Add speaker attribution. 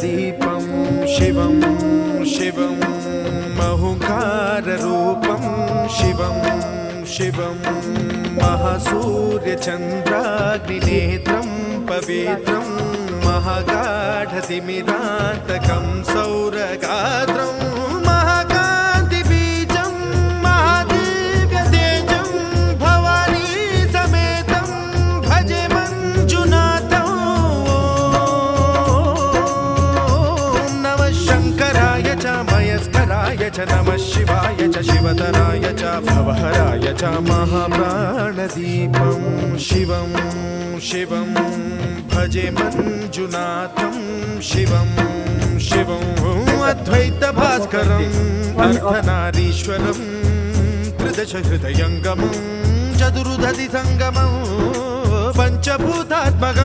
Speaker 1: प्राणदीपं शिवं शिवं महुकाररूपं शिवं शिवं महासूर्यचन्द्राग्निनेत्रं पवित्रं महागाढतिमिरान्तकं सौरगात्रं महाकान्तिबीजं महादिव्यतेजं भवानी समेतं भजे मञ्जुनाथं। नमः शङ्कराय च मयस्कराय च नमः शिवाय च शिवतराय च भवहराय च महाप्राणदीपं शिवं शिवं भजे मञ्जुनाथं शिवं शिवं अद्वैतभास्करम् अर्धनारीश्वरं त्रिदशहृदयङ्गमं चतुर्दधिसङ्गमं पञ्चभूतात्मकम्।